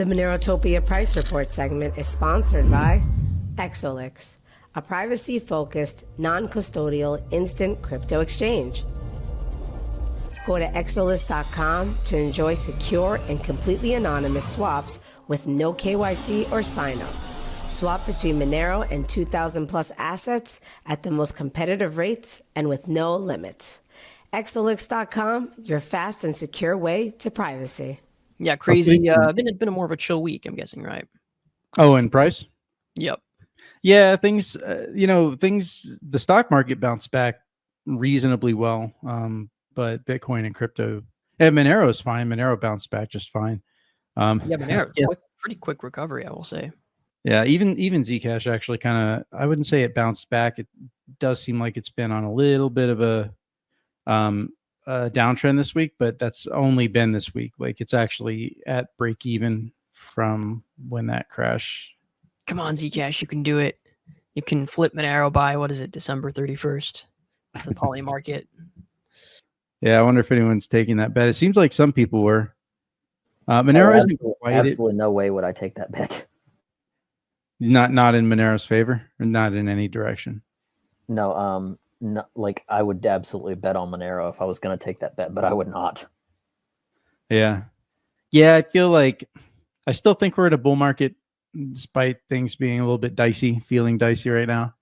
The MoneroTopia Price Report segment is sponsored by Exolix, a privacy-focused, non-custodial instant crypto exchange. Go to exolix.com to enjoy secure and completely anonymous swaps with no KYC or sign-up. Swap between Monero and 2,000 plus assets at the most competitive rates and with no limits. Exolix.com, your fast and secure way to privacy. Yeah, crazy. Been more of a chill week, I'm guessing, right? Oh, and price? Yep. Yeah, things, the stock market bounced back reasonably well. But Bitcoin and crypto, and Monero is fine. Monero bounced back just fine. Monero, pretty quick recovery, I will say. Yeah, even Zcash actually kind of, I wouldn't say it bounced back. It does seem like it's been on a little bit of a downtrend this week, but that's only been this week. Like it's actually at break even from when that crash. Come on, Zcash, you can do it. You can flip Monero by, what is it, December 31st? It's the poly market. Yeah, I wonder if anyone's taking that bet. It seems like some people were. Monero isn't quite absolutely no way would I take that bet. Not in Monero's favor, or not in any direction. No, like I would absolutely bet on Monero if I was going to take that bet, but I would not. Yeah, I feel like I still think we're at a bull market, despite things being a little bit dicey, feeling dicey right now.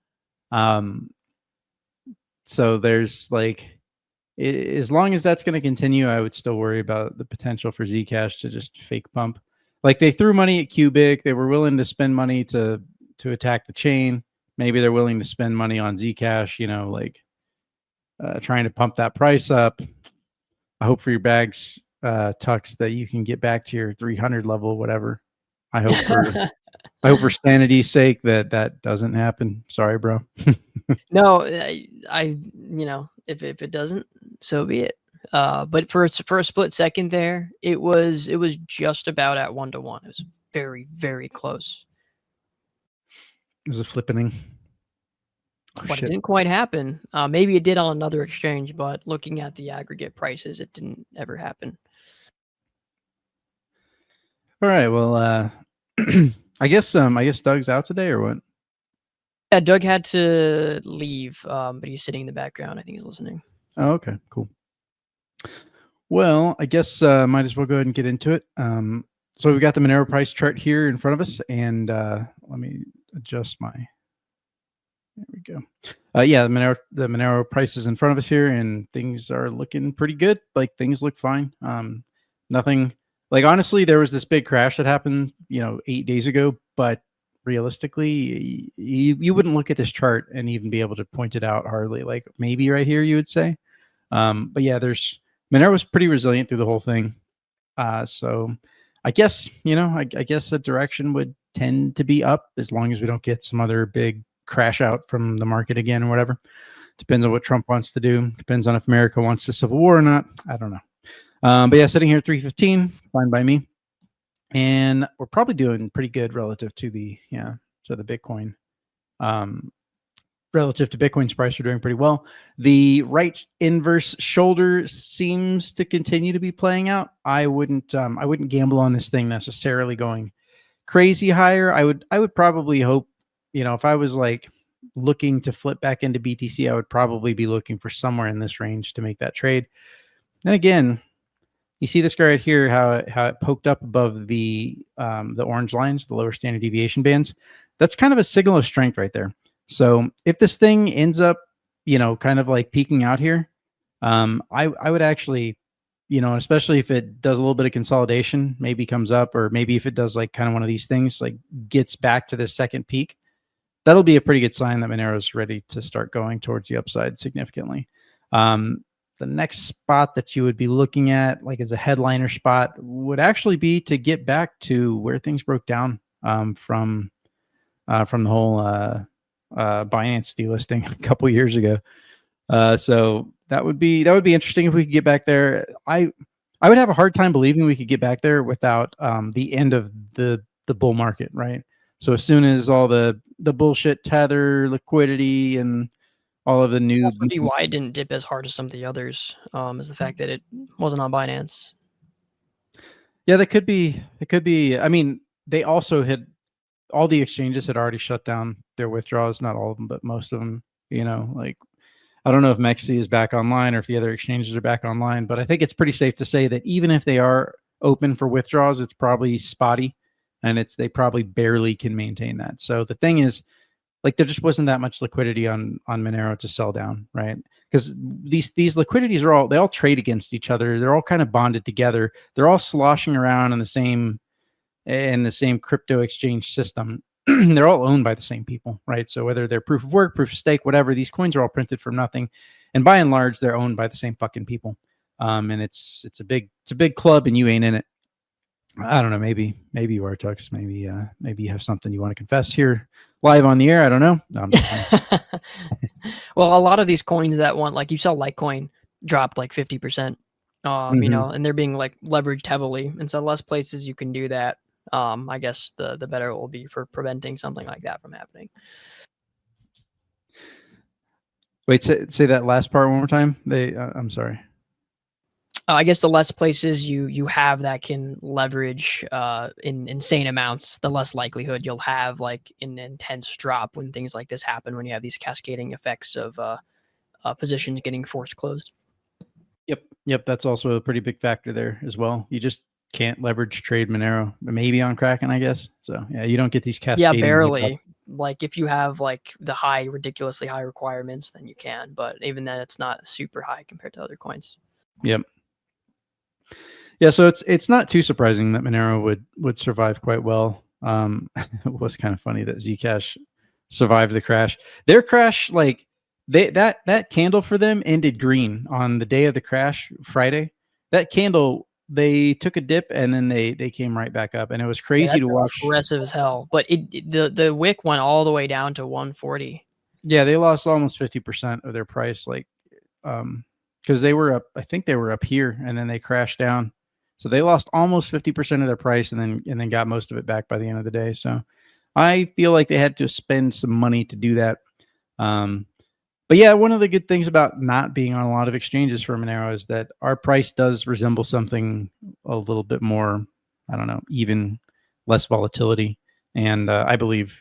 So there's like, as long as that's going to continue, I would still worry about the potential for Zcash to just fake pump. Like they threw money at Cubic. They were willing to spend money to attack the chain. Maybe they're willing to spend money on Zcash, trying to pump that price up. I hope for your bags, Tux, that you can get back to your 300 level, whatever. I hope for sanity's sake that doesn't happen. Sorry, bro. No, I if it doesn't, so be it. But for a split second there, it was just about at 1-to-1. It was very, very close. Is it flippening? But it didn't quite happen. Maybe it did on another exchange, but looking at the aggregate prices, it didn't ever happen. All right. Well, I guess Doug's out today, or what? Yeah, Doug had to leave, but he's sitting in the background. I think he's listening. Oh, okay, cool. Well, I guess might as well go ahead and get into it. So we've got the Monero price chart here in front of us, and let me adjust my. There we go. Yeah, the Monero price is in front of us here, and things are looking pretty good. Like things look fine. Nothing. Like honestly, there was this big crash that happened, 8 days ago, but realistically, you wouldn't look at this chart and even be able to point it out hardly. Like maybe right here, you would say. But yeah, Monero was pretty resilient through the whole thing. So I guess, I guess the direction would tend to be up as long as we don't get some other big crash out from the market again or whatever. Depends on what Trump wants to do. Depends on if America wants a civil war or not. I don't know. But yeah, sitting here at 315, fine by me. And we're probably doing pretty good relative to the Bitcoin. Relative to Bitcoin's price, we're doing pretty well. The right inverse shoulder seems to continue to be playing out. I wouldn't gamble on this thing necessarily going crazy higher. I would probably hope, if I was like looking to flip back into BTC, I would probably be looking for somewhere in this range to make that trade. And again, you see this guy right here, how it poked up above the orange lines, the lower standard deviation bands. That's kind of a signal of strength right there. So if this thing ends up, kind of like peaking out here, I would actually, especially if it does a little bit of consolidation, maybe comes up, or maybe if it does like kind of one of these things, like gets back to the second peak, that'll be a pretty good sign that Monero's ready to start going towards the upside significantly. The next spot that you would be looking at, like as a headliner spot, would actually be to get back to where things broke down from the whole Binance delisting a couple years ago. So that would be interesting if we could get back there. I would have a hard time believing we could get back there without the end of the bull market, right? So as soon as all the bullshit tether liquidity and all of the new, that's maybe why it didn't dip as hard as some of the others, is the fact that it wasn't on Binance. Yeah, that could be. It could be. I mean, they also had all the exchanges had already shut down their withdrawals. Not all of them, but most of them. You know, like I don't know if Mexi is back online or if the other exchanges are back online, but I think it's pretty safe to say that even if they are open for withdrawals, it's probably spotty, and they probably barely can maintain that. So the thing is, like there just wasn't that much liquidity on Monero to sell down, right? Because these liquidities they all trade against each other. They're all kind of bonded together. They're all sloshing around in the same crypto exchange system. They're all owned by the same people, right? So whether they're proof of work, proof of stake, whatever, these coins are all printed from nothing, and by and large, they're owned by the same fucking people. And it's a big club, and you ain't in it. I don't know. Maybe you are, Tux. Maybe you have something you want to confess here live on the air. I don't know. No, I'm just kidding. Well, a lot of these coins that want, like you saw Litecoin dropped like 50%, you know, and they're being like leveraged heavily. And so less places you can do that. I guess the better it will be for preventing something like that from happening. Wait, say that last part one more time. I'm sorry. I guess the less places you have that can leverage in insane amounts, the less likelihood you'll have like an intense drop when things like this happen, when you have these cascading effects of positions getting forced closed. Yep. That's also a pretty big factor there as well. You just can't leverage trade Monero, maybe on Kraken, I guess. So yeah, you don't get these cascading. Yeah, barely. Like if you have like the ridiculously high requirements, then you can. But even then, it's not super high compared to other coins. Yep. Yeah, so it's not too surprising that Monero would survive quite well. It was kind of funny that Zcash survived the crash. Their crash, like that candle for them ended green on the day of the crash, Friday. That candle, they took a dip and then they came right back up, and it was crazy to watch. Aggressive as hell, but the wick went all the way down to 140. Yeah, they lost almost 50% of their price, like because they were up. I think they were up here, and then they crashed down. So they lost almost 50% of their price and then got most of it back by the end of the day. So I feel like they had to spend some money to do that. But yeah, one of the good things about not being on a lot of exchanges for Monero is that our price does resemble something a little bit more, I don't know, even less volatility. And I believe,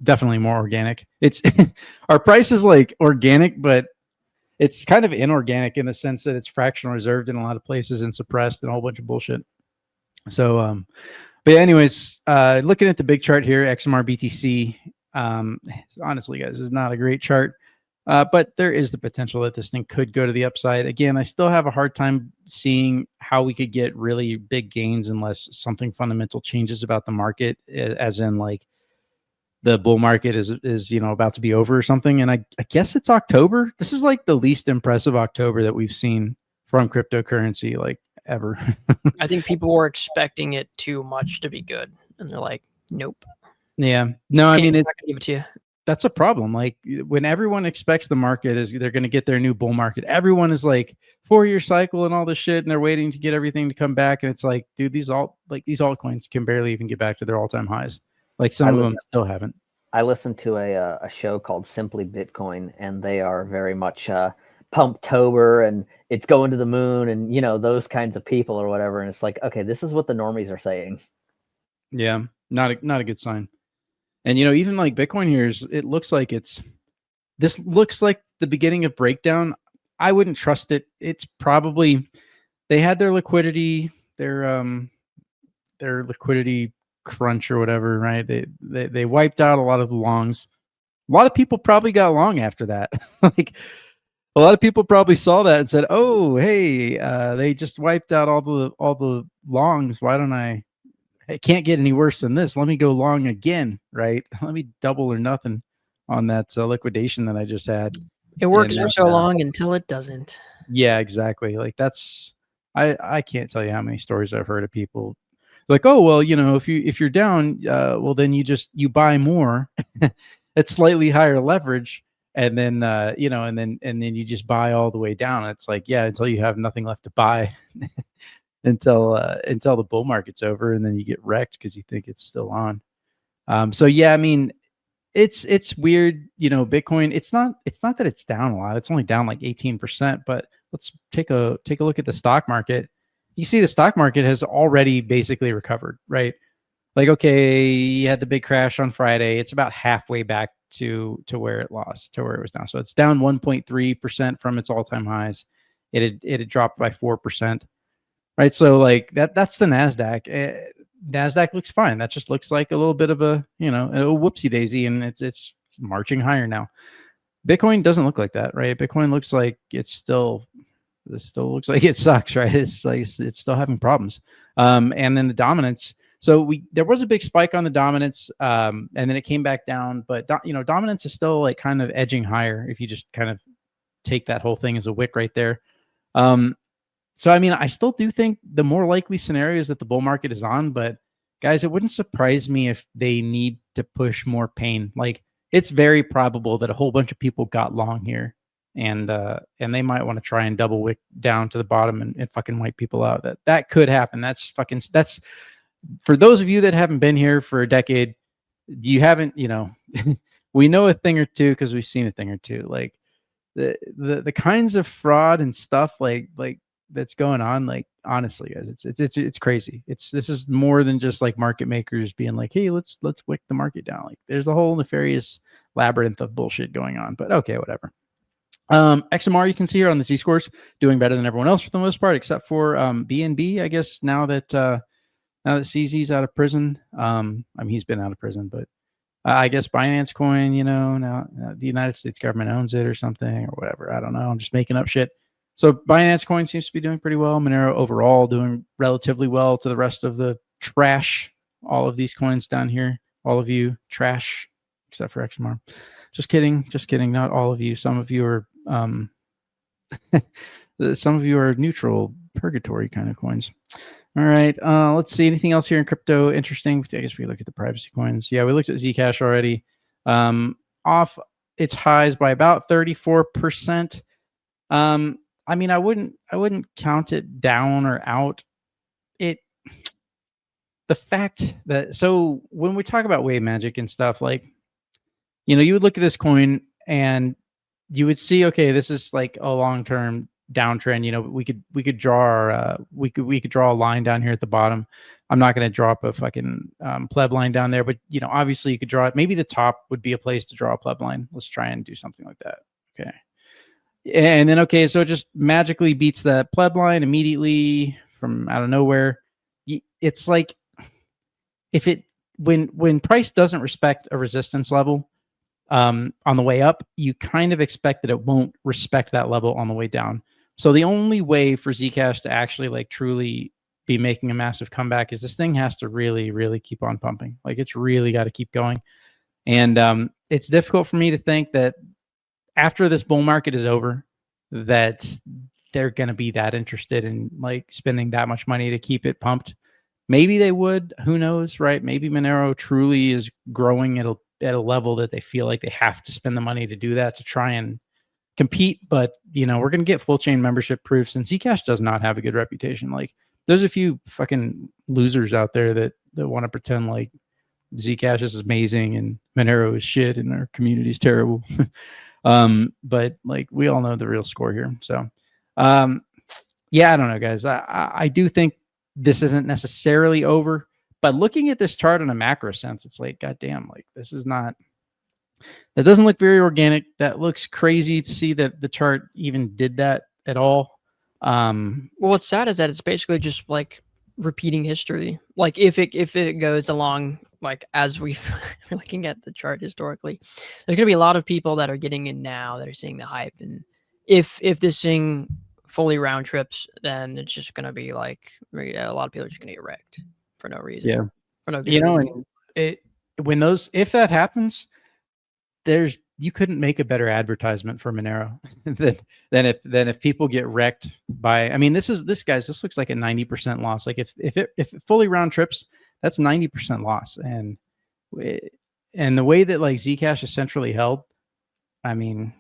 definitely more organic. It's our price is like organic, but it's kind of inorganic in the sense that it's fractional reserved in a lot of places and suppressed and a whole bunch of bullshit. So, but anyways, looking at the big chart here, XMR BTC, honestly, guys, is not a great chart, but there is the potential that this thing could go to the upside. Again, I still have a hard time seeing how we could get really big gains unless something fundamental changes about the market, as in like the bull market is about to be over or something. And I guess it's October. This is like the least impressive October that we've seen from cryptocurrency like ever. I think people were expecting it too much to be good, and they're like, nope. Yeah. No, I mean, I'm not gonna give it to you. That's a problem. Like when everyone expects the market is they're going to get their new bull market, everyone is like 4-year cycle and all this shit, and they're waiting to get everything to come back. And it's like, dude, these altcoins can barely even get back to their all-time highs. Like some of them still haven't. I listened to a show called Simply Bitcoin, and they are very much Pumptober and it's going to the moon and those kinds of people or whatever. And it's like, okay, this is what the normies are saying. Yeah, not a good sign. And even like Bitcoin here it looks like this looks like the beginning of breakdown. I wouldn't trust it. It's probably they had their liquidity, their liquidity crunch or whatever, right? They wiped out a lot of the longs. A lot of people probably got long after that. Like a lot of people probably saw that and said, "Oh, hey, they just wiped out all the longs. Why don't it can't get any worse than this. Let me go long again, right? Let me double or nothing on that liquidation that I just had." It works for so long until it doesn't. Yeah, exactly. Like I can't tell you how many stories I've heard of people like, oh, well, if you're down, well, then you buy more at slightly higher leverage. And then, and then you just buy all the way down. It's like, yeah, until you have nothing left to buy until the bull market's over, and then you get wrecked because you think it's still on. So yeah, I mean, it's weird, Bitcoin. It's not that it's down a lot. It's only down like 18%. But let's take a look at the stock market. you see the stock market has already basically recovered, right? Like, okay, you had the big crash on Friday. It's about halfway back to where it lost, to where it was down. So it's down 1.3% from its all-time highs. It had dropped by 4%, right? So like that's the Nasdaq. Nasdaq looks fine. That just looks like a little bit of a, you know, a whoopsie daisy, and it's marching higher now. Bitcoin doesn't look like that, right? Bitcoin looks like it still looks like it sucks, right? It's like it's still having problems. And then the dominance. So there was a big spike on the dominance, and then it came back down. But dominance is still like kind of edging higher if you just kind of take that whole thing as a wick right there. So I mean, I still do think the more likely scenario is that the bull market is on. But guys, it wouldn't surprise me if they need to push more pain. Like, it's very probable that a whole bunch of people got long here, and they might want to try and double wick down to the bottom and fucking wipe people out. That could happen. That's for those of you that haven't been here for a decade. You haven't, we know a thing or two because we've seen a thing or two. Like the kinds of fraud and stuff like that's going on. Like, honestly, guys, it's crazy. This is more than just like market makers being like, hey, let's wick the market down. Like, there's a whole nefarious labyrinth of bullshit going on. But okay, whatever. XMR, you can see here on the Z-scores, doing better than everyone else for the most part, except for BNB, I guess, now that CZ's out of prison. I mean, he's been out of prison, but I guess Binance Coin, now the United States government owns it or something or whatever. I don't know. I'm just making up shit. So Binance Coin seems to be doing pretty well. Monero overall doing relatively well to the rest of the trash. All of these coins down here, all of you trash, except for XMR. Just kidding. Not all of you. Some of you are neutral purgatory kind of coins. All right. Let's see. Anything else here in crypto interesting? I guess we look at the privacy coins. Yeah, we looked at Zcash already. Off its highs by about 34%. I mean, I wouldn't count it down or out. The fact that, so when we talk about wave magic and stuff, like, you would look at this coin and you would see, okay, this is like a long-term downtrend. We could draw we could draw a line down here at the bottom. I'm not going to draw up a fucking pleb line down there, but obviously you could draw it. Maybe the top would be a place to draw a pleb line. Let's try and do something like that. Okay. And then, okay, so it just magically beats that pleb line immediately from out of nowhere. It's like when price doesn't respect a resistance level on the way up, you kind of expect that it won't respect that level on the way down. So the only way for Zcash to actually like truly be making a massive comeback is this thing has to really, really keep on pumping. Like, it's really got to keep going. And it's difficult for me to think that after this bull market is over, that they're going to be that interested in like spending that much money to keep it pumped. Maybe they would, who knows, right? Maybe Monero truly is growing at a level that they feel like they have to spend the money to do that, to try and compete. But we're going to get full chain membership proofs, and Zcash does not have a good reputation. Like, there's a few fucking losers out there that want to pretend like Zcash is amazing and Monero is shit and our community is terrible. But like, we all know the real score here. So yeah, I don't know, guys. I do think this isn't necessarily over, but looking at this chart in a macro sense, it's like, goddamn, like, this is not, that doesn't look very organic. That looks crazy to see that the chart even did that at all. Well, what's sad is that it's basically just like repeating history. Like, if it goes along, like, as we're looking at the chart historically, there's going to be a lot of people that are getting in now that are seeing the hype. And if this thing fully round trips, then it's just going to be like, a lot of people are just going to get wrecked for no reason. Yeah. For no good reason. And if that happens, you couldn't make a better advertisement for Monero than if people get wrecked by, I mean, this looks like a 90% loss. Like, if it fully round trips, that's 90% loss. And the way that like Zcash is centrally held, I mean,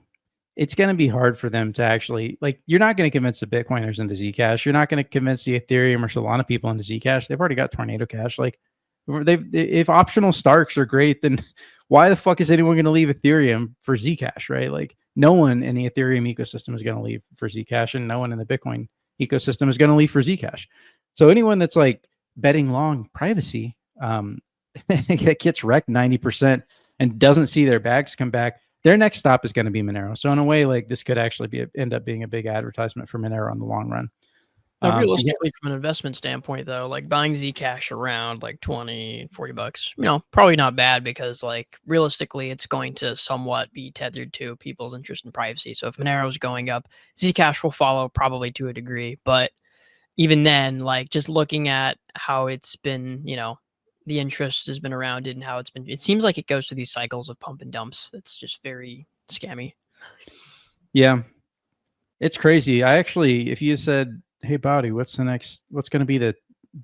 it's going to be hard for them to actually, like, you're not going to convince the Bitcoiners into Zcash. You're not going to convince the Ethereum or Solana people into Zcash. They've already got Tornado Cash. Like, if optional Starks are great, then why the fuck is anyone going to leave Ethereum for Zcash, right? Like, no one in the Ethereum ecosystem is going to leave for Zcash, and no one in the Bitcoin ecosystem is going to leave for Zcash. So anyone that's like betting long privacy that gets wrecked 90% and doesn't see their bags come back, their next stop is going to be Monero. So in a way, like this could actually end up being a big advertisement for Monero on the long run. Now, realistically, from an investment standpoint, though, like buying Zcash around like $20-$40, probably not bad, because like realistically, it's going to somewhat be tethered to people's interest in privacy. So if Monero is going up, Zcash will follow probably to a degree. But even then, like just looking at how it's been, the interest has been around it and how it's been, it seems like it goes through these cycles of pump and dumps. That's just very scammy. Yeah, it's crazy. I actually, if you said, hey, Bowdy, what's going to be the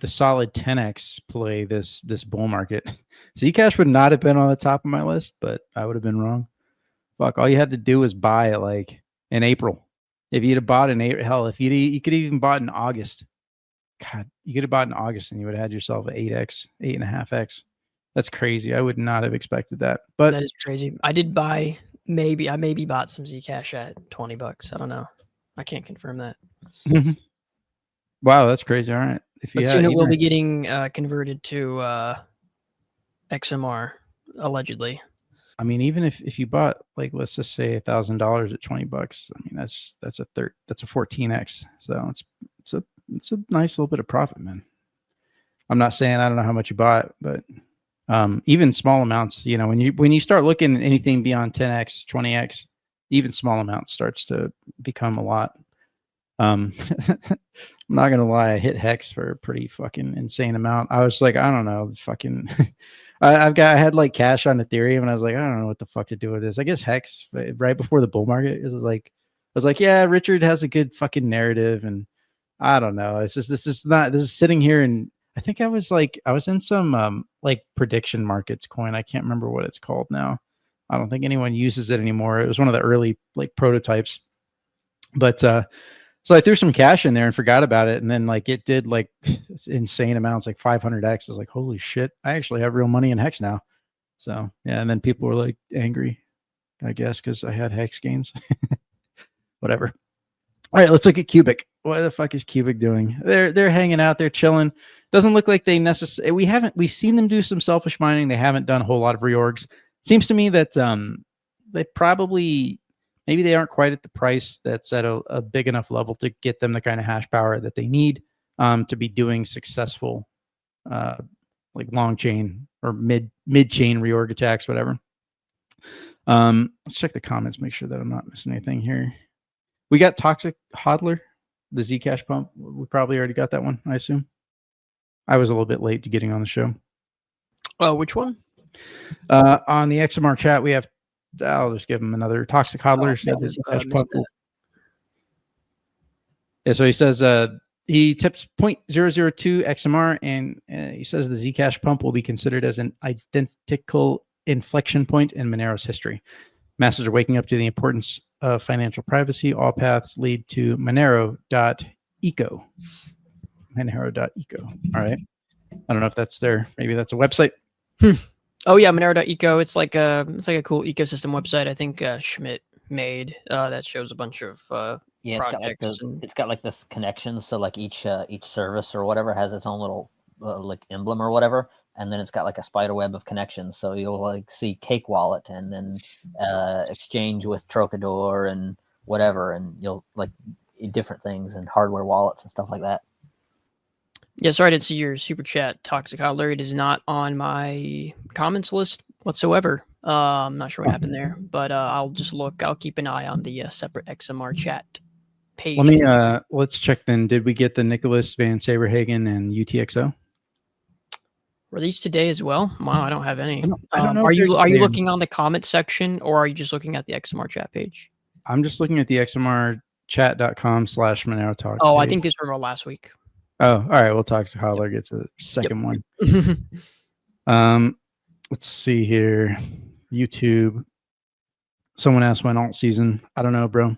solid 10x play this bull market? Zcash would not have been on the top of my list, but I would have been wrong. Fuck, all you had to do was buy it like in April. If you'd have bought in April, hell, if you could even bought in August. God, you could have bought in August and you would have had yourself an 8x, 8.5x. That's crazy. I would not have expected that. But that is crazy. I did buy I maybe bought some Zcash at $20. I don't know. I can't confirm that. Wow, that's crazy. All right. But soon it will be getting converted to XMR, allegedly. I mean, even if you bought, like, let's just say $1,000 at $20, I mean, that's a 14x. So it's a nice little bit of profit, man. I'm not saying I don't know how much you bought, but even small amounts, when you start looking at anything beyond 10x, 20x, even small amounts starts to become a lot. I'm not gonna lie, I hit Hex for a pretty fucking insane amount. I was like, I don't know, fucking I had like cash on Ethereum and I was like, I don't know what the fuck to do with this. I guess Hex right before the bull market, I was like, yeah, Richard has a good fucking narrative, and I don't know. It's just this is sitting here, and I think I was in some like prediction markets coin. I can't remember what it's called now. I don't think anyone uses it anymore. It was one of the early like prototypes. But so I threw some cash in there and forgot about it, and then like it did like insane amounts, like 500x. I was like, holy shit, I actually have real money in Hex now. So yeah, and then people were like angry, I guess, because I had Hex gains. Whatever. All right, let's look at Cubic. What the fuck is Cubic doing? They're hanging out, they're chilling. Doesn't look like they necessarily. We've seen them do some selfish mining. They haven't done a whole lot of reorgs. Seems to me that they probably, maybe they aren't quite at the price that's at a big enough level to get them the kind of hash power that they need to be doing successful like long chain or mid chain reorg attacks, whatever. Let's check the comments, make sure that I'm not missing anything here. We got Toxic Hodler, the Zcash pump. We probably already got that one, I assume. I was a little bit late to getting on the show. Which one? On the XMR chat, we have, I'll just give him another. Toxic Hodler said the Zcash pump. Yeah, so he says he tips 0.002 XMR, and he says the Zcash pump will be considered as an identical inflection point in Monero's history. Masters are waking up to the importance of financial privacy. All paths lead to Monero.eco. Monero.eco. All right. I don't know if that's there. Maybe that's a website. Oh yeah, Monero.eco. It's like a cool ecosystem website. I think Schmidt made that shows a bunch of yeah. It's got like this connection. So like each service or whatever has its own little like emblem or whatever. And then it's got like a spider web of connections. So you'll like see Cake Wallet and then exchange with Trocador and whatever. And you'll like different things and hardware wallets and stuff like that. Yeah, sorry I didn't see your super chat, Toxic Hodler. It is not on my comments list whatsoever. I'm not sure what happened there, but I'll just look. I'll keep an eye on the separate XMR chat page. Let's check then. Did we get the Nicholas Van Saberhagen and UTXO? Were these today as well? Wow, I don't have any. I don't know. Are you looking on the comment section, or are you just looking at the XMR chat page? I'm just looking at the xmrchat.com/MoneroTalk. Oh, I think these were last week. Oh, all right. Well, Toxic Hodler gets a second one. Let's see here. YouTube. Someone asked when alt season. I don't know, bro.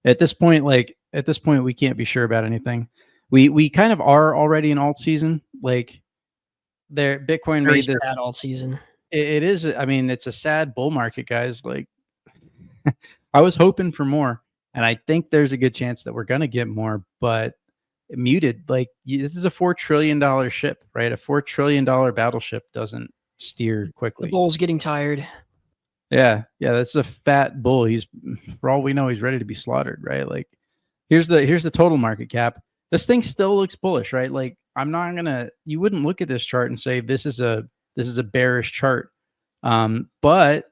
At this point, we can't be sure about anything. We kind of are already in alt season. Like, there, Bitcoin Very made this sad all season. It is. I mean, it's a sad bull market, guys. Like, I was hoping for more, and I think there's a good chance that we're gonna get more. But muted. Like this is a $4 trillion ship, right? A $4 trillion battleship doesn't steer The quickly. bull's getting tired. Yeah, that's a fat bull. He's, for all we know, he's ready to be slaughtered, right? Like here's the total market cap. This thing still looks bullish, right? Like you wouldn't look at this chart and say this is a bearish chart. But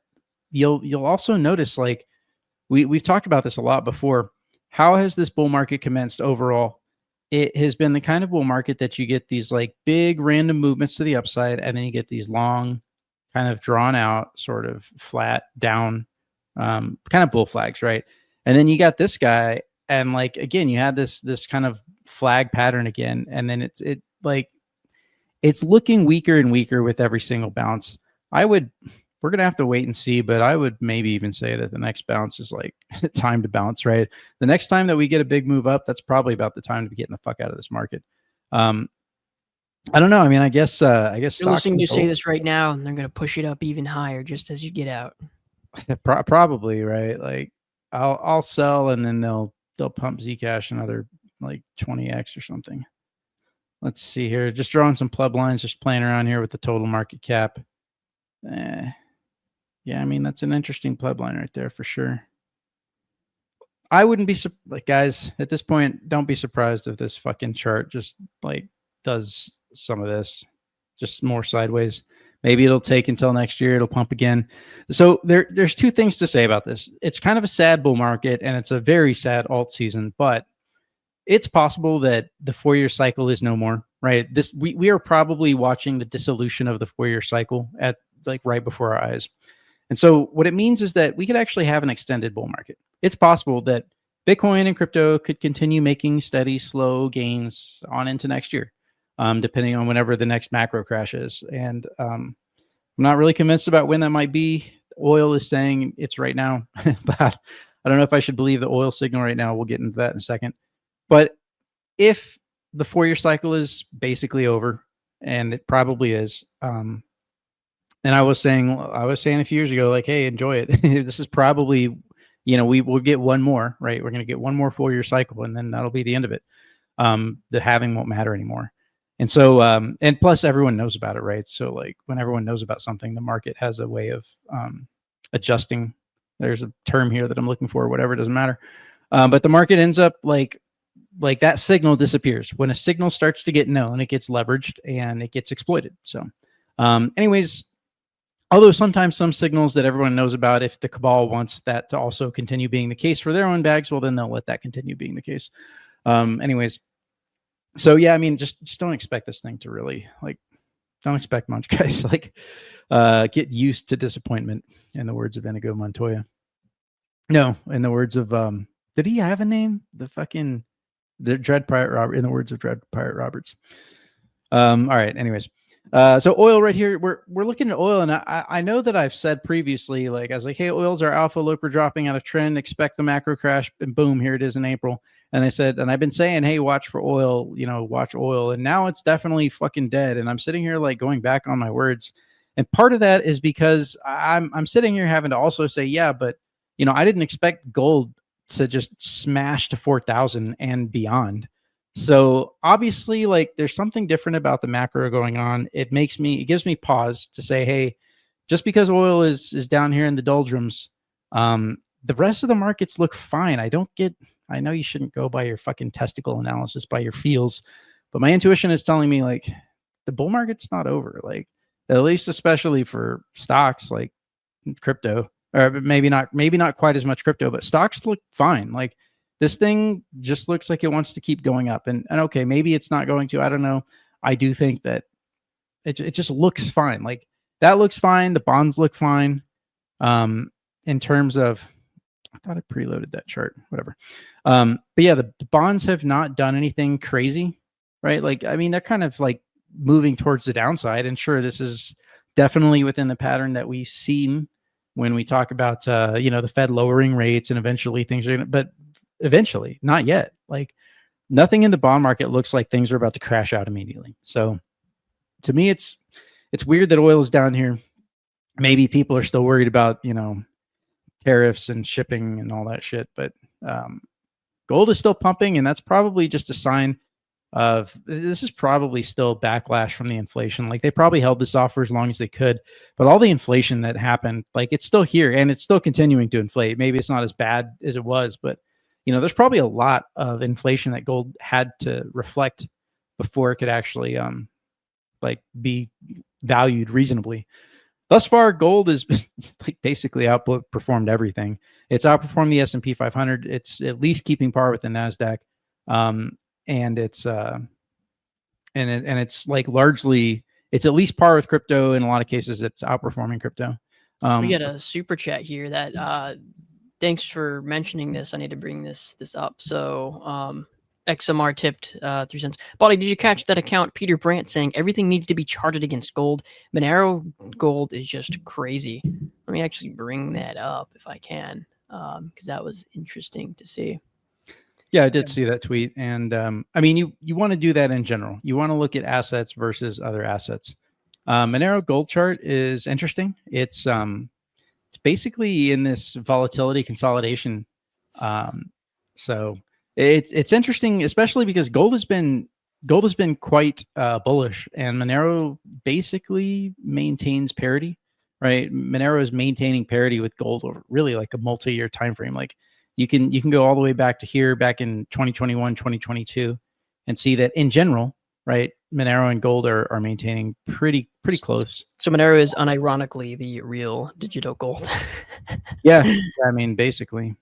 you'll also notice, like we've talked about this a lot before. How has this bull market commenced overall? It has been the kind of bull market that you get these like big random movements to the upside, and then you get these long, kind of drawn out, sort of flat down, kind of bull flags, right? And then you got this guy, and like again, you had this kind of flag pattern again, and then it's looking weaker and weaker with every single bounce. We're gonna have to wait and see, but I would maybe even say that the next bounce is like time to bounce, right? The next time that we get a big move up, that's probably about the time to be getting the fuck out of this market. I don't know. I mean, I guess You're listening to say this right now, and they're going to push it up even higher just as you get out. Probably, right? Like I'll sell, and then they'll pump Zcash another like 20x or something. Let's see here. Just drawing some pleb lines, just playing around here with the total market cap. Yeah, I mean, that's an interesting pleb line right there for sure. I wouldn't be like, guys, at this point, don't be surprised if this fucking chart just like does some of this, just more sideways. Maybe it'll take until next year. It'll pump again. So there's two things to say about this. It's kind of a sad bull market, and it's a very sad alt season, but it's possible that the 4-year cycle is no more, right? We are probably watching the dissolution of the 4-year cycle at like right before our eyes. And so what it means is that we could actually have an extended bull market. It's possible that Bitcoin and crypto could continue making steady, slow gains on into next year, depending on whenever the next macro crash is. And I'm not really convinced about when that might be. Oil is saying it's right now, but I don't know if I should believe the oil signal right now. We'll get into that in a second. But if the 4-year cycle is basically over, and it probably is, and I was saying a few years ago, like, hey, enjoy it. This is probably, we will get one more, right? We're going to get one more 4-year cycle, and then that'll be the end of it. The halving won't matter anymore. And so, and plus everyone knows about it, right? So like when everyone knows about something, the market has a way of adjusting. There's a term here that I'm looking for, whatever, it doesn't matter. But the market ends up like that signal disappears. When a signal starts to get known, it gets leveraged and it gets exploited. So anyways, although sometimes some signals that everyone knows about, if the cabal wants that to also continue being the case for their own bags, well, then they'll let that continue being the case. Anyways, so yeah, I mean, just don't expect this thing to really, like, don't expect much, guys. Like, get used to disappointment, in the words of Inigo Montoya. No, in the words of, did he have a name? The Dread Pirate Robert, in the words of Dread Pirate Roberts. All right, anyways. So oil right here, we're looking at oil, and I know that I've said previously, like, I was like, hey, oil's our alpha, look, we're dropping out of trend, expect the macro crash, and boom, here it is in April. And I said, and I've been saying, hey, watch for oil, watch oil. And now it's definitely fucking dead. And I'm sitting here like going back on my words. And part of that is because I'm sitting here having to also say, yeah, but I didn't expect gold to just smash to 4,000 and beyond. So obviously, like, there's something different about the macro going on. It gives me pause to say, hey, just because oil is down here in the doldrums, the rest of the markets look fine. I know you shouldn't go by your fucking testicle analysis, by your feels, but my intuition is telling me, like, the bull market's not over. Like, at least especially for stocks like crypto, or maybe not quite as much crypto, but stocks look fine. Like, this thing just looks like it wants to keep going up. And okay, maybe it's not going to. I don't know. I do think that it just looks fine. Like, that looks fine. The bonds look fine. In terms of, I thought I preloaded that chart, whatever. But yeah, the bonds have not done anything crazy, right? Like, I mean, they're kind of like moving towards the downside. And sure, this is definitely within the pattern that we've seen when we talk about, the Fed lowering rates, and eventually things are going to, but eventually, not yet. Like, nothing in the bond market looks like things are about to crash out immediately. So to me, it's weird that oil is down here. Maybe people are still worried about, tariffs and shipping and all that shit, but gold is still pumping, and that's probably just a sign. of this is probably still backlash from the inflation. Like they probably held this off for as long as they could, but all the inflation that happened, like it's still here and it's still continuing to inflate. Maybe it's not as bad as it was, but there's probably a lot of inflation that gold had to reflect before it could actually like be valued reasonably. Thus far, gold is like basically outperformed everything. It's outperformed the S&P 500. It's at least keeping par with the Nasdaq, and it's it's like largely it's at least par with crypto. In a lot of cases, it's outperforming crypto. We got a super chat here that thanks for mentioning this. I need to bring this up. So XMR tipped 3 cents. Bolly, did you catch that account? Peter Brandt saying everything needs to be charted against gold. Monero gold is just crazy. Let me actually bring that up if I can, because that was interesting to see. Yeah, I did see that tweet. And I mean, you want to do that in general. You want to look at assets versus other assets. Monero gold chart is interesting. It's basically in this volatility consolidation. So it's interesting, especially because gold has been quite bullish, and Monero basically maintains parity, right? Monero is maintaining parity with gold over really like a multi-year time frame. Like you can go all the way back to here, back in 2021, 2022, and see that in general, right, Monero and gold are maintaining pretty close. So Monero is unironically the real digital gold. Yeah, I mean, basically.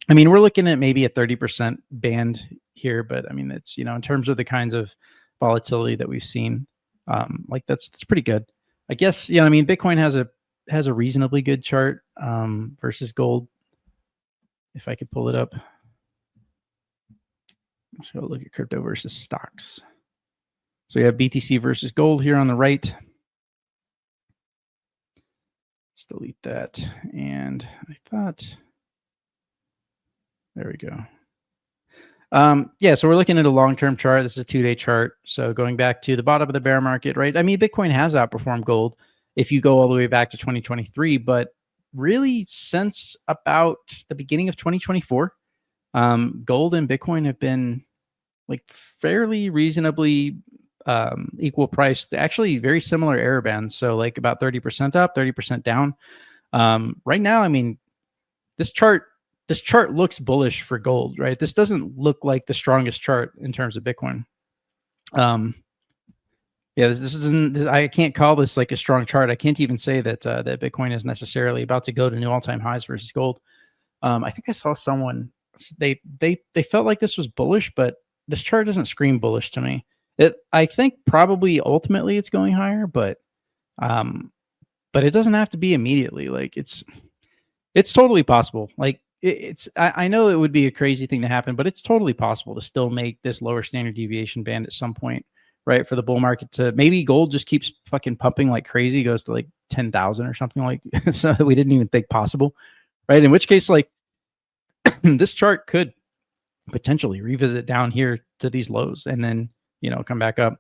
I mean, we're looking at maybe a 30% band here, but I mean, it's, in terms of the kinds of volatility that we've seen, like that's pretty good. I guess, I mean, Bitcoin has a reasonably good chart versus gold. If I could pull it up. Let's go look at crypto versus stocks. So we have BTC versus gold here on the right. Let's delete that. And I thought, there we go. Yeah, so we're looking at a long-term chart. This is a 2-day chart. So going back to the bottom of the bear market, right? I mean, Bitcoin has outperformed gold if you go all the way back to 2023, but really since about the beginning of 2024, gold and Bitcoin have been like fairly reasonably equal priced, actually very similar error bands. So like about 30% up, 30% down. Right now, I mean, this chart looks bullish for gold, right? This doesn't look like the strongest chart in terms of Bitcoin. Yeah, this isn't. I can't call this like a strong chart. I can't even say that that Bitcoin is necessarily about to go to new all-time highs versus gold. I think I saw someone they felt like this was bullish, but this chart doesn't scream bullish to me. I think probably ultimately it's going higher, but it doesn't have to be immediately. Like it's totally possible. Like I know it would be a crazy thing to happen, but it's totally possible to still make this lower standard deviation band at some point, right? For the bull market to maybe gold just keeps fucking pumping like crazy, goes to like 10,000 or something like so that we didn't even think possible, right? In which case, like this chart could potentially revisit down here to these lows and then, come back up.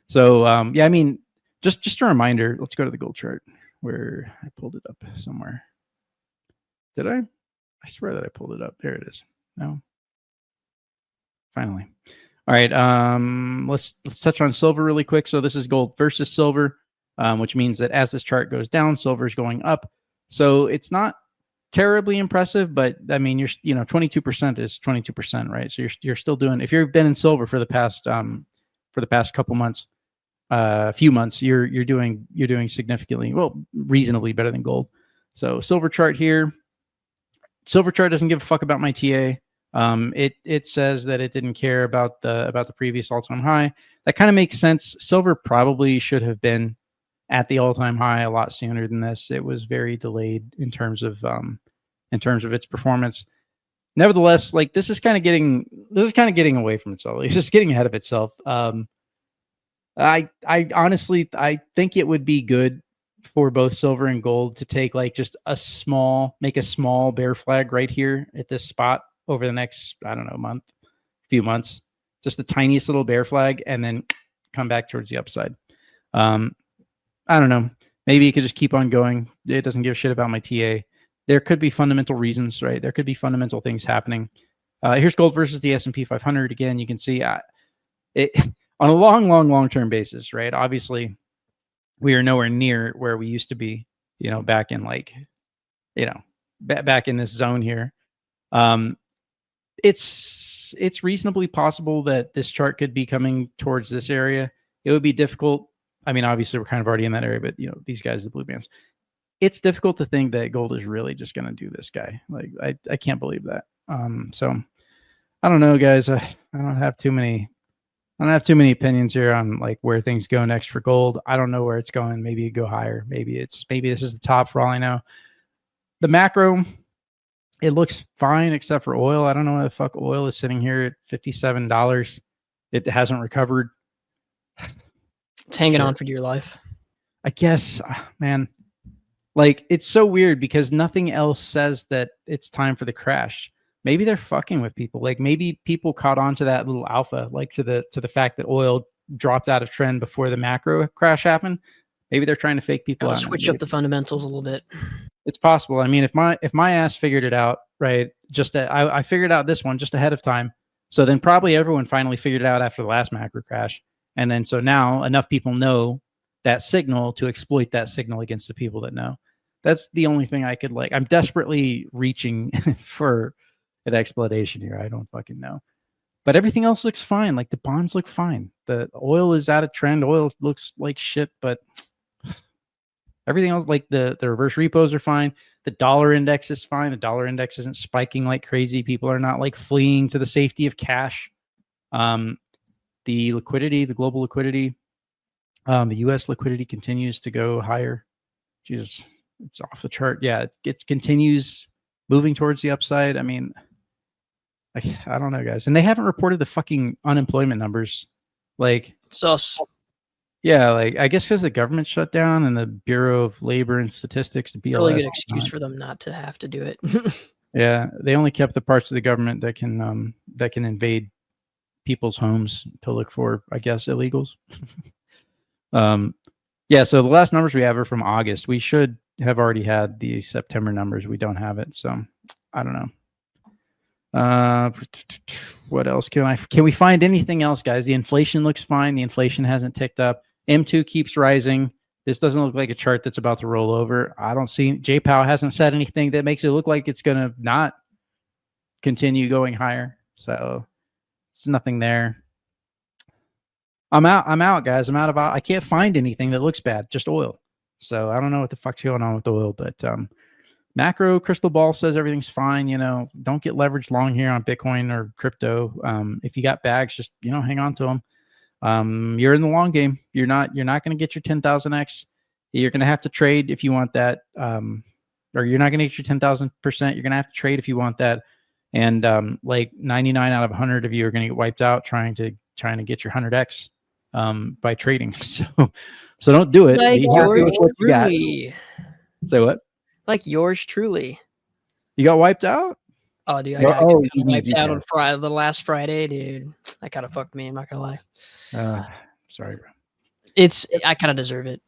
So yeah, I mean, just a reminder, let's go to the gold chart where I pulled it up somewhere. Did I? I swear that I pulled it up. There it is. No. Finally. All right. Let's touch on silver really quick. So this is gold versus silver, which means that as this chart goes down, silver is going up. So it's not terribly impressive, but I mean, 22% is 22%, right? So you're still doing. If you've been in silver for the past couple months, few months, you're doing significantly, well, reasonably better than gold. So silver chart here. Silver chart doesn't give a fuck about my TA. It says that it didn't care about the previous all-time high. That kind of makes sense. Silver probably should have been at the all-time high a lot sooner than this. It was very delayed in terms of its performance. Nevertheless, like this is kind of getting away from itself. It's just getting ahead of itself. I honestly think it would be good for both silver and gold to take like just make a small bear flag right here at this spot over the next, I don't know, few months, just the tiniest little bear flag, and then come back towards the upside. I don't know. Maybe it could just keep on going. It doesn't give a shit about my TA. There could be fundamental reasons, right? There could be fundamental things happening. Here's gold versus the S&P 500. Again, you can see it on a long term basis, right? Obviously, we are nowhere near where we used to be, back in back in this zone here. It's reasonably possible that this chart could be coming towards this area. It would be difficult. I mean, obviously we're kind of already in that area, but these guys, the blue bands, it's difficult to think that gold is really just going to do this guy. Like, I can't believe that. So I don't know, guys. I don't have too many opinions here on like where things go next for gold. I don't know where it's going. Maybe it go higher. Maybe this is the top for all I know. The macro, it looks fine except for oil. I don't know why the fuck oil is sitting here at $57. It hasn't recovered. It's hanging on for dear life. I guess, man. Like, it's so weird because nothing else says that it's time for the crash. Maybe they're fucking with people. Like, maybe people caught on to that little alpha, like to the fact that oil dropped out of trend before the macro crash happened. Maybe they're trying to fake people out. Switch up the fundamentals a little bit. It's possible. I mean, if my ass figured it out, right? I figured out this one just ahead of time. So then probably everyone finally figured it out after the last macro crash. And then so now enough people know that signal to exploit that signal against the people that know. That's the only thing I could I'm desperately reaching for an explanation here. I don't fucking know. But everything else looks fine. Like the bonds look fine. The oil is out of trend. Oil looks like shit, but everything else, like the reverse repos are fine. The dollar index is fine. The dollar index isn't spiking like crazy. People are not like fleeing to the safety of cash. The liquidity, the global liquidity, the US liquidity continues to go higher. Jesus, it's off the chart. Yeah, it continues moving towards the upside. I mean, I don't know, guys. And they haven't reported the fucking unemployment numbers. Like, sus. Yeah, like I guess because the government shut down and the Bureau of Labor and Statistics, the BLS, really good excuse for them not to have to do it. Yeah, they only kept the parts of the government that can invade people's homes to look for, I guess, illegals. Yeah. So the last numbers we have are from August. We should have already had the September numbers. We don't have it, so I don't know. What else can we find anything else, guys? The inflation looks fine. The inflation hasn't ticked up. M2 keeps rising. This doesn't look like a chart that's about to roll over. I don't see JPOW hasn't said anything that makes it look like it's going to not continue going higher. So it's nothing there. I'm out, guys. I can't find anything that looks bad, just oil. So I don't know what the fuck's going on with oil, but macro crystal ball says everything's fine. Don't get leveraged long here on Bitcoin or crypto. If you got bags, just hang on to them. You're in the long game. You're not going to get your 10,000x. You're going to have to trade if you want that. Or you're not going to get your 10,000%. You're going to have to trade if you want that. And like 99 out of 100 of you are going to get wiped out trying to get your 100x by trading. So don't do it. Like yours truly. Say what? Like yours truly. You got wiped out? Oh, dude, I got wiped out on the last Friday, dude. That kind of fucked me. I'm not gonna lie. Sorry, bro. I kind of deserve it.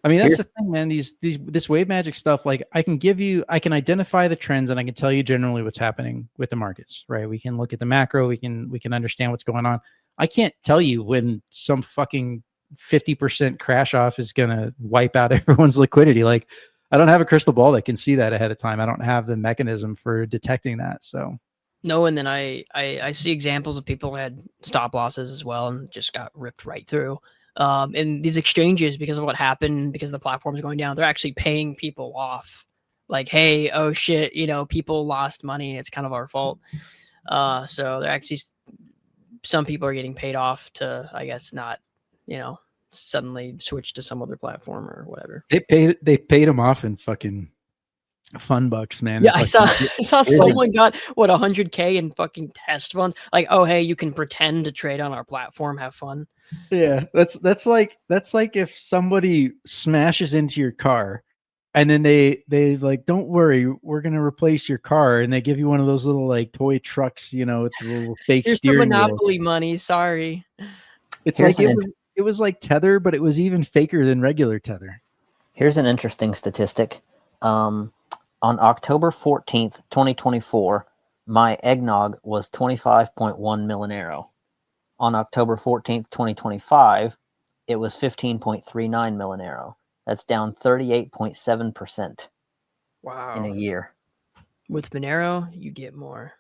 I mean, that's the thing, man. This wave magic stuff, like I can identify the trends and I can tell you generally what's happening with the markets, right? We can look at the macro, we can understand what's going on. I can't tell you when some fucking 50% crash off is gonna wipe out everyone's liquidity. Like, I don't have a crystal ball that can see that ahead of time. I don't have the mechanism for detecting that. So no, and then I see examples of people who had stop losses as well and just got ripped right through. And these exchanges, because of what happened, because the platform's going down, they're actually paying people off. Like, hey, oh shit, people lost money. It's kind of our fault. So they're actually, some people are getting paid off to, I guess, not, suddenly switch to some other platform or whatever. They paid them off in fucking fun bucks, man. Yeah, I saw someone got 100K in fucking test funds. Like, oh hey, you can pretend to trade on our platform, have fun. Yeah, that's like if somebody smashes into your car and then they like, don't worry, we're gonna replace your car, and they give you one of those little like toy trucks, with the little fake Here's steering the wheel. Monopoly money, sorry. It's like it was like Tether, but it was even faker than regular Tether. Here's an interesting statistic. On October 14th, 2024, my eggnog was 25.1 Monero. on October 14th, 2025, it was 15.39 Monero. That's down 38.7% Wow. in a year. With Monero, you get more.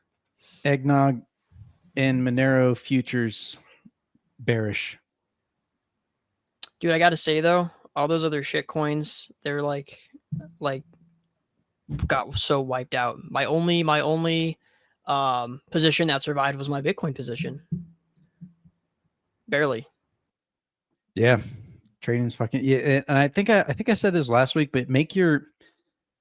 Eggnog and Monero futures bearish. Dude, I got to say though, all those other shit coins, they're like got so wiped out. My only position that survived was my Bitcoin position. Barely. Yeah. Trading's fucking yeah, and I think I said this last week, but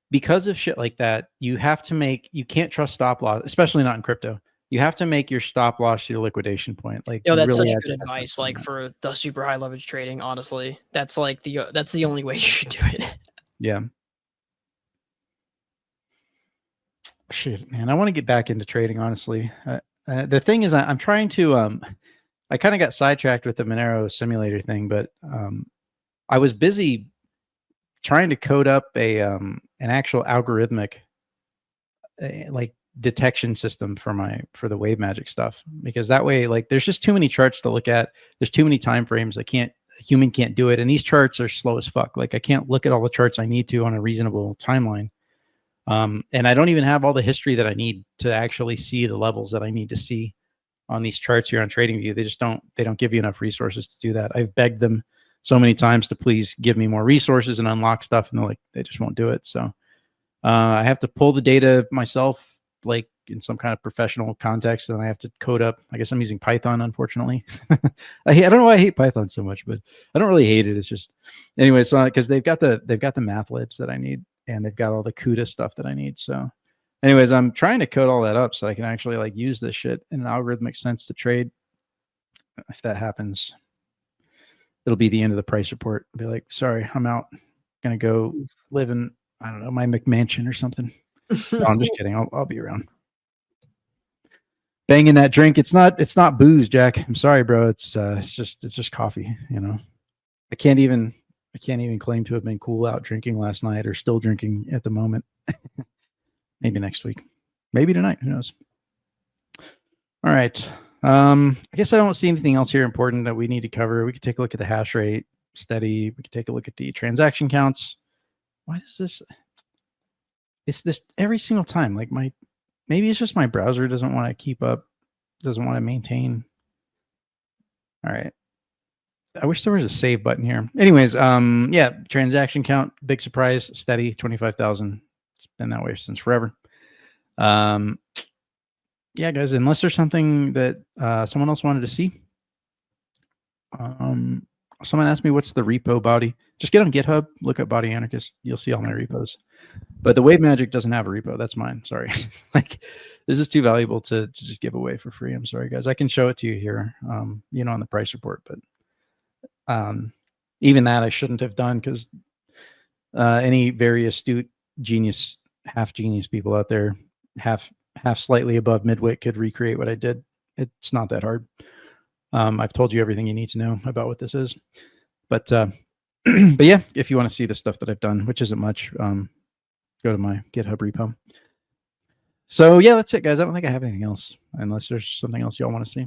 because of shit like that, you can't trust stop loss, especially not in crypto. You have to make your stop loss your liquidation point. Like, Yo, that's really such good advice. Like for the super high leverage trading, honestly, that's the only way you should do it. Yeah. Shit, man, I want to get back into trading. Honestly, the thing is, I'm trying to. I kind of got sidetracked with the Monero simulator thing, but I was busy trying to code up an actual algorithmic like detection system for the wave magic stuff, because that way, like, there's just too many charts to look at. There's too many time frames. A human can't do it, and these charts are slow as fuck. Like, I can't look at all the charts I need to on a reasonable timeline. And I don't even have all the history that I need to actually see the levels that I need to see on these charts here on TradingView. They don't give you enough resources to do that. I've begged them so many times to please give me more resources and unlock stuff, and they just won't do it. So I have to pull the data myself, like in some kind of professional context, and I have to code up. I guess I'm using Python, unfortunately. I don't know why I hate Python so much, but I don't really hate it. It's just anyway. So because they've got the math libs that I need, and they've got all the CUDA stuff that I need. So anyways, I'm trying to code all that up so I can actually like use this shit in an algorithmic sense to trade. If that happens, it'll be the end of the price report. I'll be like, sorry, I'm out. Gonna go live in, I don't know, my McMansion or something. No, I'm just kidding. I'll be around. Banging that drink. It's not booze, Jack. I'm sorry, bro. It's just coffee. You know, I can't even claim to have been cool out drinking last night or still drinking at the moment. Maybe next week. Maybe tonight. Who knows? All right. I guess I don't see anything else here important that we need to cover. We could take a look at the hash rate steady. We could take a look at the transaction counts. Why does this? It's this every single time. Like maybe it's just my browser doesn't want to keep up, doesn't want to maintain. All right. I wish there was a save button here. Anyways, yeah, transaction count, big surprise, steady, 25,000. It's been that way since forever. Yeah, guys, unless there's something that someone else wanted to see. Someone asked me what's the repo body. Just get on GitHub, look up Body Anarchist. You'll see all my repos. But the Wave Magic doesn't have a repo. That's mine. Sorry. Like, this is too valuable to just give away for free. I'm sorry, guys. I can show it to you here, on the price report. But even that I shouldn't have done, because any very astute genius, half genius people out there, half slightly above midwit, could recreate what I did. It's not that hard. I've told you everything you need to know about what this is. But but yeah, if you want to see the stuff that I've done, which isn't much, go to my GitHub repo. So yeah, that's it, guys. I don't think I have anything else, unless there's something else y'all want to see.